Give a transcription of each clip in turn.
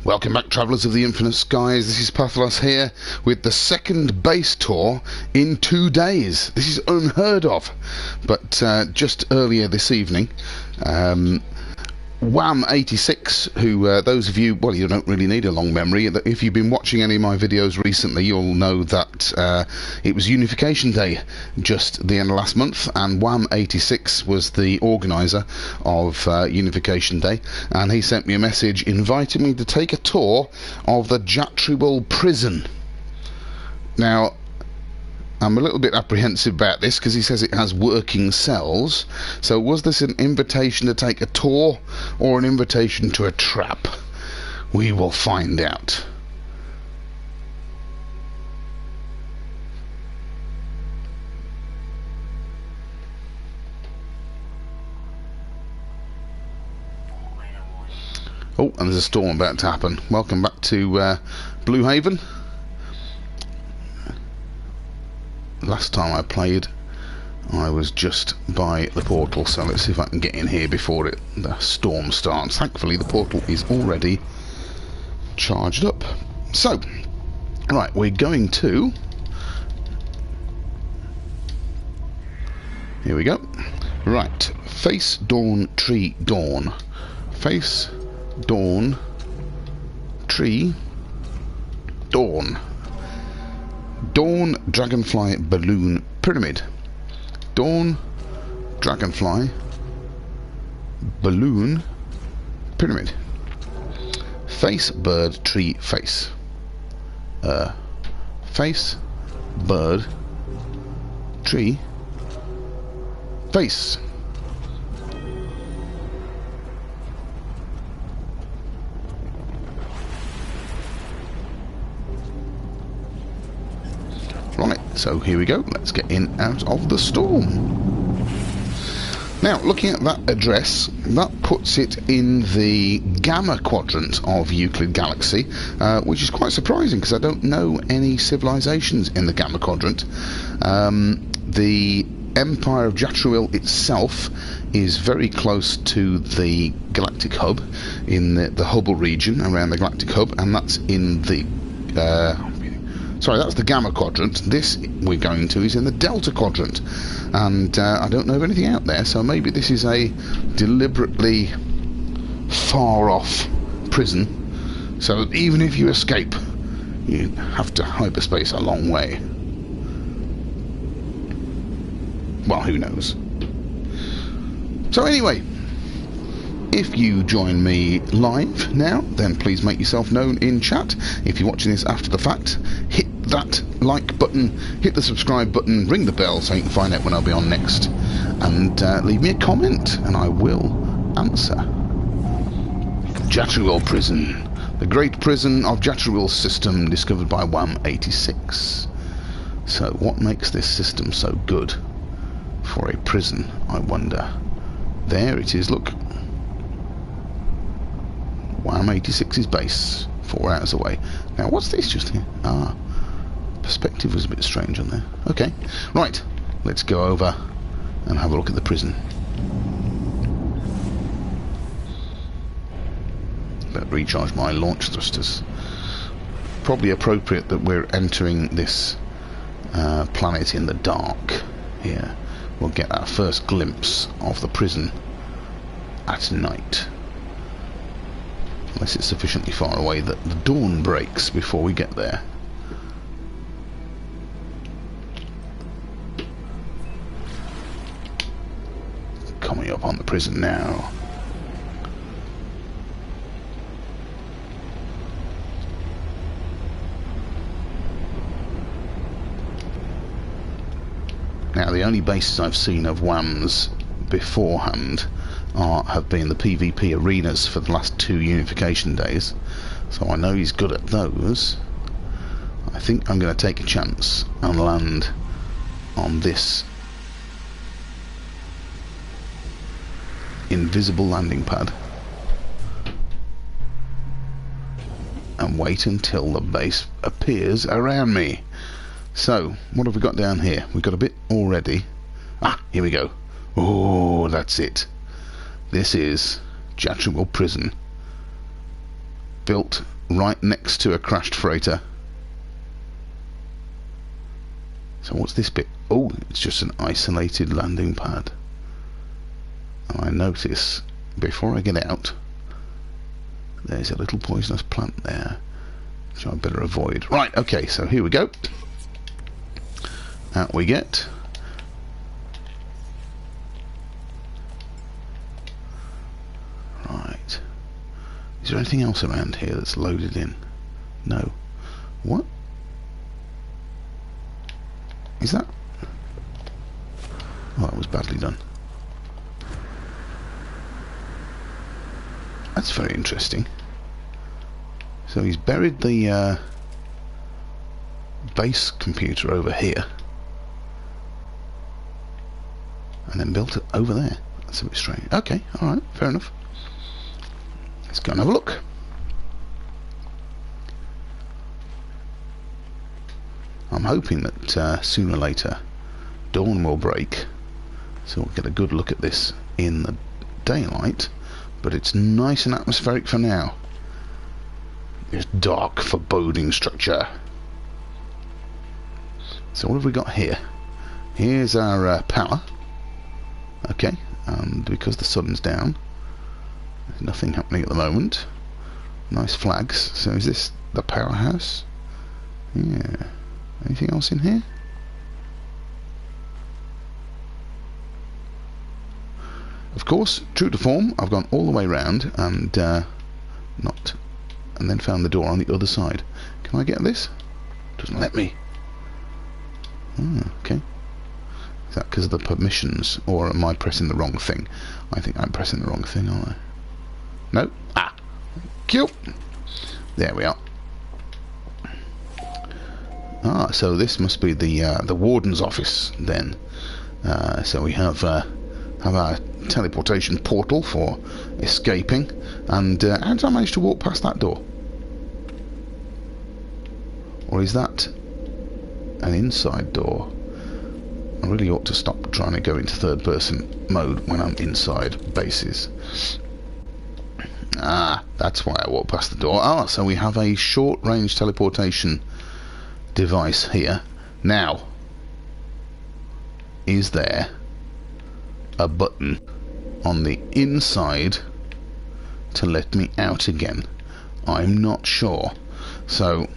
Welcome back, travellers of the infinite skies. This is Pathalos here with the second base tour in 2 days. This is unheard of. But just earlier this evening, Wham86, who those of you, well, you don't really need a long memory. If you've been watching any of my videos recently, you'll know that it was Unification Day just the end of last month, and Wham86 was the organiser of Unification Day, and he sent me a message inviting me to take a tour of the Jatriwil prison. Now, I'm a little bit apprehensive about this because he says it has working cells. So was this an invitation to take a tour or an invitation to a trap? We will find out. Oh, and there's a storm about to happen. Welcome back to Blue Haven. Last time I played, I was just by the portal, so let's see if I can get in here before the storm starts. Thankfully, the portal is already charged up. So, right, we're going to... Here we go. Right, face, dawn, tree, dawn. Face, dawn, tree, dawn. Dawn, dragonfly, balloon, pyramid. Dawn, dragonfly, balloon, pyramid. Face, bird, tree, face. Face, bird, tree, face. Right, so here we go. Let's get in out of the storm. Now, looking at that address, that puts it in the Gamma quadrant of Euclid Galaxy, which is quite surprising because I don't know any civilizations in the Gamma quadrant. The Empire of Jatriwil itself is very close to the Galactic Hub, in the Hubble region around the Galactic Hub, and that's in the... Sorry, that's the Gamma quadrant. This we're going to is in the Delta quadrant, and I don't know of anything out there, so maybe this is a deliberately far off prison, so that even if you escape, you have to hyperspace a long way. Well, who knows? So anyway, if you join me live now, then please make yourself known in chat. If you're watching this after the fact, hit that like button, hit the subscribe button, ring the bell so you can find out when I'll be on next, and leave me a comment and I will answer. Jatriwil prison, the great prison of Jatriwil system discovered by Wham86. So what makes this system so good for a prison, I wonder? There it is, look. Wham86's base, 4 hours away. Now what's this just here? Ah, perspective was a bit strange on there. Okay, right, let's go over and have a look at the prison. Better recharge my launch thrusters. Probably appropriate that we're entering this planet in the dark here. We'll get our first glimpse of the prison at night. Unless it's sufficiently far away that the dawn breaks before we get there. Coming up on the prison now. Now, the only bases I've seen of Wham's beforehand have been the PvP arenas for the last 2 Unification days, so I know he's good at those. I think I'm going to take a chance and land on this invisible landing pad and wait until the base appears around me. So, what have we got down here? We've got a bit already. Ah, here we go. Oh, that's it. This is Jatriwil Prison, built right next to a crashed freighter. So what's this bit? Oh, it's just an isolated landing pad. And I notice, before I get out, there's a little poisonous plant there, which I better avoid. Right, okay, so here we go. Out we get. Right. Is there anything else around here that's loaded in? No. What? Is that? Oh, that was badly done. That's very interesting. So he's buried the base computer over here and then built it over there. That's a bit strange. Okay, alright, fair enough. Let's go and have a look. I'm hoping that sooner or later dawn will break, so we'll get a good look at this in the daylight, but it's nice and atmospheric for now. This dark, foreboding structure. So what have we got here? Here's our power. Okay, and because the sun's down, there's nothing happening at the moment. Nice flags. So is this the powerhouse? Yeah. Anything else in here? Of course, true to form, I've gone all the way round and then found the door on the other side. Can I get this? Doesn't let me. Okay. Is that because of the permissions, or am I pressing the wrong thing? I think I'm pressing the wrong thing, aren't I? No. Ah. Cute. There we are. Ah, so this must be the warden's office then. So we have our teleportation portal for escaping, and how did I manage to walk past that door? Or is that an inside door? I really ought to stop trying to go into third-person mode when I'm inside bases. Ah, that's why I walked past the door. Ah, so we have a short-range teleportation device here. Now, is there a button on the inside to let me out again? I'm not sure. So,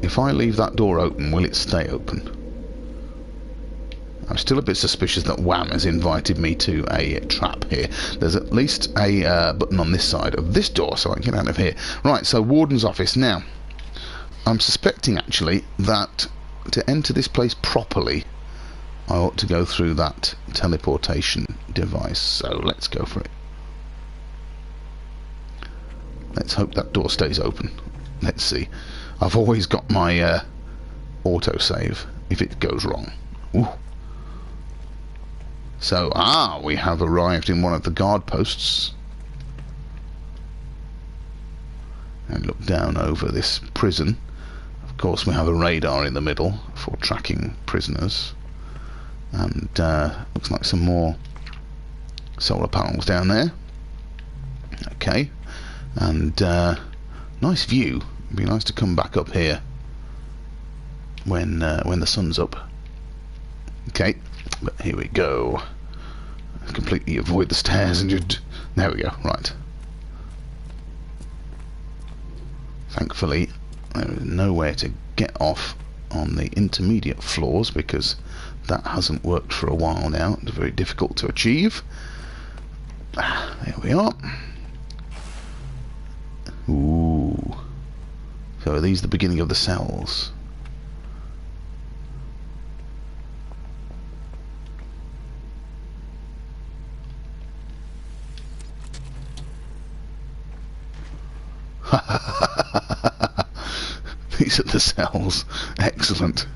if I leave that door open, will it stay open? I'm still a bit suspicious that Wham has invited me to a trap here. There's at least a button on this side of this door, so I can get out of here. Right, so Warden's office. Now, I'm suspecting actually that to enter this place properly, I ought to go through that teleportation device. So let's go for it. Let's hope that door stays open. Let's see. I've always got my autosave if it goes wrong. Ooh. So, we have arrived in one of the guard posts. And look down over this prison. Of course, we have a radar in the middle for tracking prisoners. And looks like some more solar panels down there. Okay. And nice view. It'd be nice to come back up here when the sun's up. Okay, but here we go. Completely avoid the stairs and just... There we go, right. Thankfully, there is nowhere to get off on the intermediate floors because that hasn't worked for a while now. It's very difficult to achieve. There we are. Ooh. So are these the beginning of the cells? These are the cells. Excellent.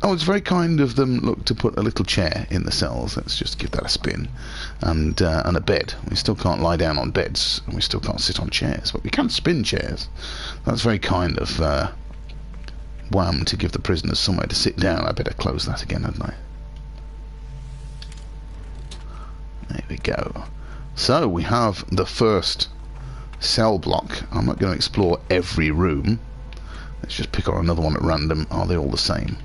Oh, it's very kind of them, look, to put a little chair in the cells. Let's just give that a spin. And a bed. We still can't lie down on beds, and we still can't sit on chairs, but we can spin chairs. That's very kind of Wham to give the prisoners somewhere to sit down. I better close that again, hadn't I? There we go. So we have the first cell block. I'm not going to explore every room. Let's just pick on another one at random. Are they all the same?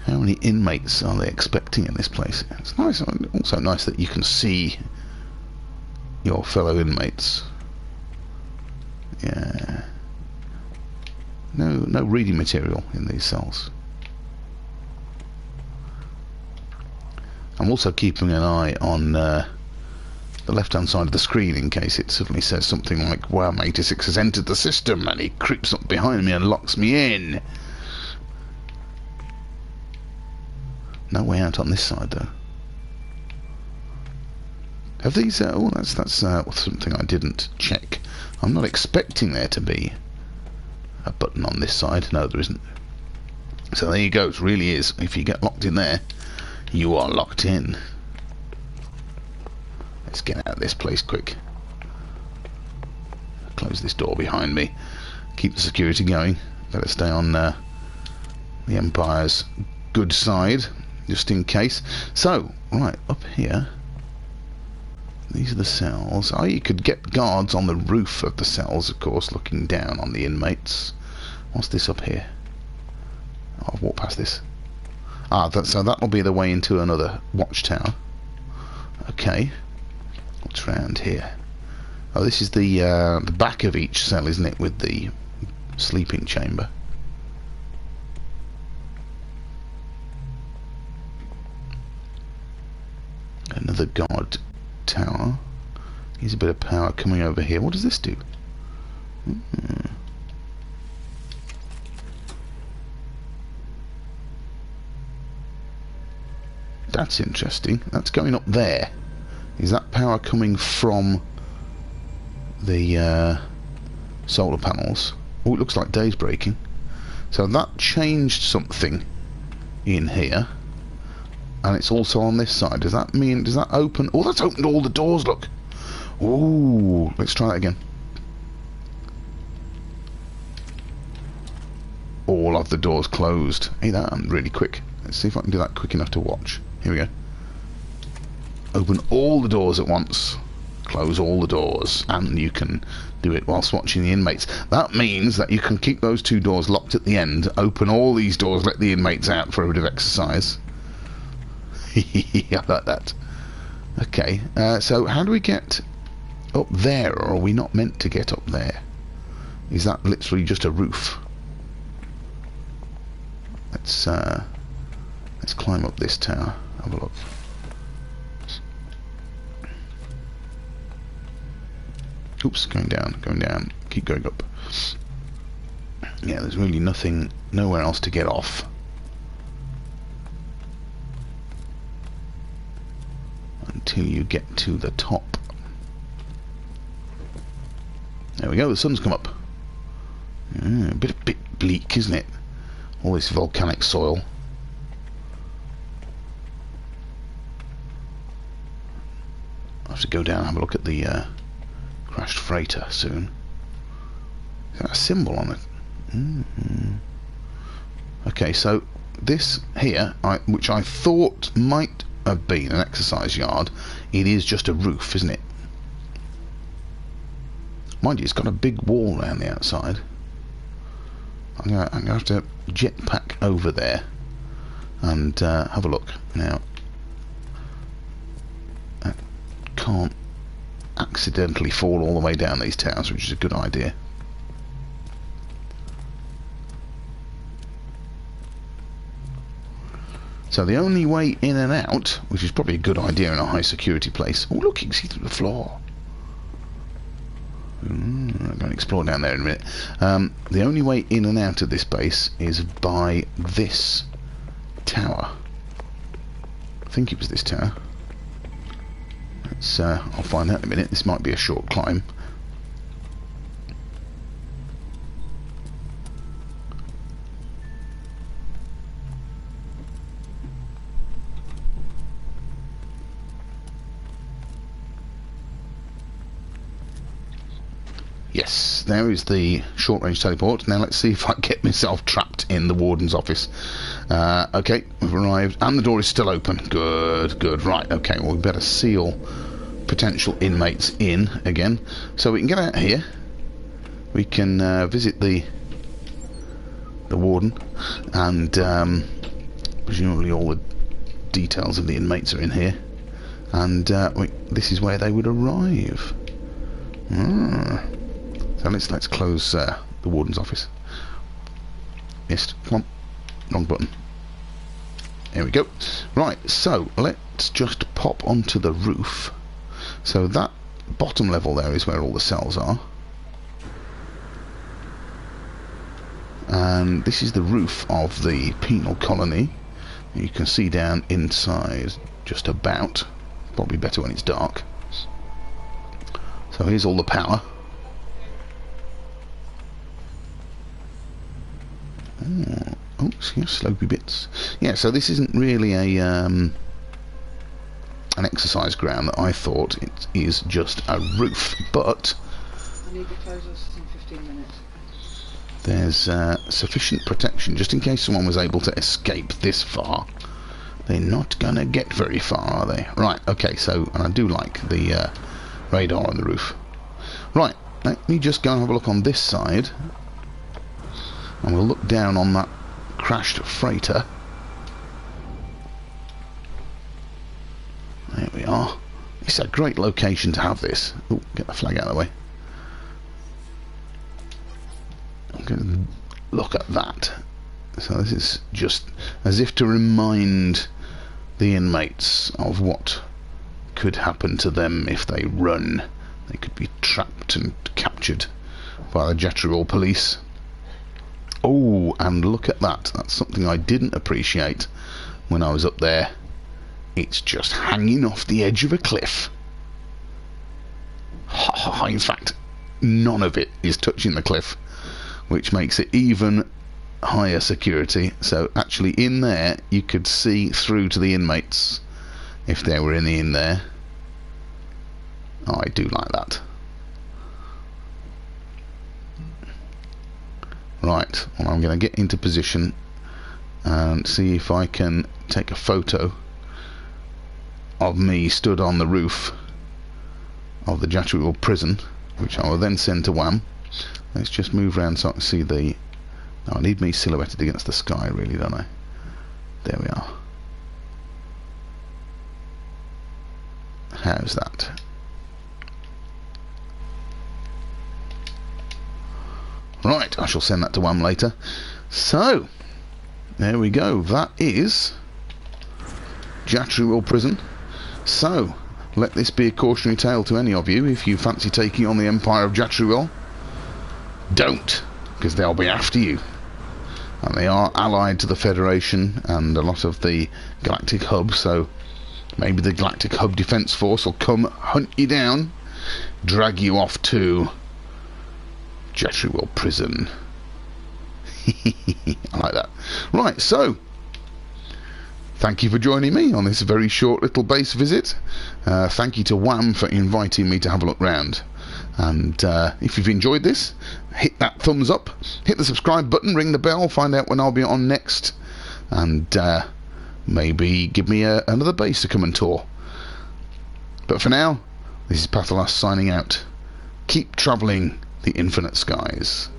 How many inmates are they expecting in this place? It's nice. Also nice that you can see your fellow inmates. Yeah. No reading material in these cells. I'm also keeping an eye on the left-hand side of the screen in case it suddenly says something like, "Wow, 86 has entered the system," and he creeps up behind me and locks me in. No way out on this side, though. Have these... oh, that's something I didn't check. I'm not expecting there to be a button on this side. No, there isn't. So there you go. It really is. If you get locked in there, you are locked in. Let's get out of this place quick. Close this door behind me. Keep the security going. Better stay on the Empire's good side, just in case. So, right, up here. These are the cells. Oh, you could get guards on the roof of the cells, of course, looking down on the inmates. What's this up here? Oh, I've walked past this. Ah, so that'll be the way into another watchtower. Okay. What's round here? Oh, this is the back of each cell, isn't it, with the sleeping chamber. Another guard tower. Here's a bit of power coming over here. What does this do? That's interesting. That's going up there. Is that power coming from the solar panels? Oh, it looks like day's breaking. So that changed something in here. And it's also on this side. Does that mean... does that open... oh, that's opened all the doors, look. Ooh, let's try that again. All of the doors closed. Hey, that I'm really quick. Let's see if I can do that quick enough to watch. Here we go. Open all the doors at once. Close all the doors. And you can do it whilst watching the inmates. That means that you can keep those two doors locked at the end. Open all these doors, let the inmates out for a bit of exercise. I like that. Okay, so how do we get up there, or are we not meant to get up there? Is that literally just a roof? Let's climb up this tower. Have a look. Oops, going down. Keep going up. Yeah, there's really nothing, nowhere else to get off. Until you get to the top. There we go, the sun's come up. A bit bleak, isn't it? All this volcanic soil. I'll have to go down and have a look at the crashed freighter soon. Is that a symbol on it? Okay, so this here, which I thought might have been an exercise yard, it is just a roof, isn't it? Mind you, it's got a big wall around the outside. I'm gonna have to jetpack over there and have a look. Now, I can't accidentally fall all the way down these towers, which is a good idea. So the only way in and out, which is probably a good idea in a high security place. Oh look, you can see through the floor. I'm going to explore down there in a minute. The only way in and out of this base is by this tower. I think it was this tower. I'll find out in a minute. This might be a short climb. Yes, there is the short-range teleport. Now let's see if I get myself trapped in the warden's office. Okay, we've arrived, and the door is still open. Good, good. Right, okay, well, we better seal potential inmates in again. So we can get out here. We can visit the warden, and presumably all the details of the inmates are in here. And this is where they would arrive. So let's close the warden's office. Missed. Come on. Wrong button. There we go. Right, so let's just pop onto the roof. So that bottom level there is where all the cells are. And this is the roof of the penal colony. You can see down inside just about. Probably better when it's dark. So here's all the power. Oh, yes, slopey bits. Yeah, so this isn't really a an exercise ground that I thought. It is just a roof, but I need to close us in 15 minutes. There's sufficient protection just in case someone was able to escape this far. They're not gonna get very far, are they? Right, okay, so, and I do like the radar on the roof. Right, let me just go and have a look on this side. And we'll look down on that crashed freighter. There we are. It's a great location to have this. Oh, get the flag out of the way. I'm going to look at that. So this is just as if to remind the inmates of what could happen to them if they run. They could be trapped and captured by the Jatriwil police. Oh, and look at that. That's something I didn't appreciate when I was up there. It's just hanging off the edge of a cliff. In fact, none of it is touching the cliff, which makes it even higher security. So actually in there you could see through to the inmates if there were any in there. Oh, I do like that. Right, well, I'm going to get into position and see if I can take a photo of me stood on the roof of the Jatriwil prison, which I will then send to Wham. Let's just move around so I can see the... Oh, I need me silhouetted against the sky, really, don't I? There we are. How's that? Right, I shall send that to Wham later. So, there we go. That is Jatriwil Prison. So, let this be a cautionary tale to any of you. If you fancy taking on the Empire of Jatriwil, don't, because they'll be after you. And they are allied to the Federation and a lot of the Galactic Hub, so maybe the Galactic Hub Defence Force will come hunt you down, drag you off to Jatriwil Prison. I like that. Right, so thank you for joining me on this very short little base visit. Thank you to Wham for inviting me to have a look round. And if you've enjoyed this, hit that thumbs up, hit the subscribe button, ring the bell, find out when I'll be on next, and maybe give me another base to come and tour. But for now, this is Pathalas signing out. Keep travelling the infinite skies.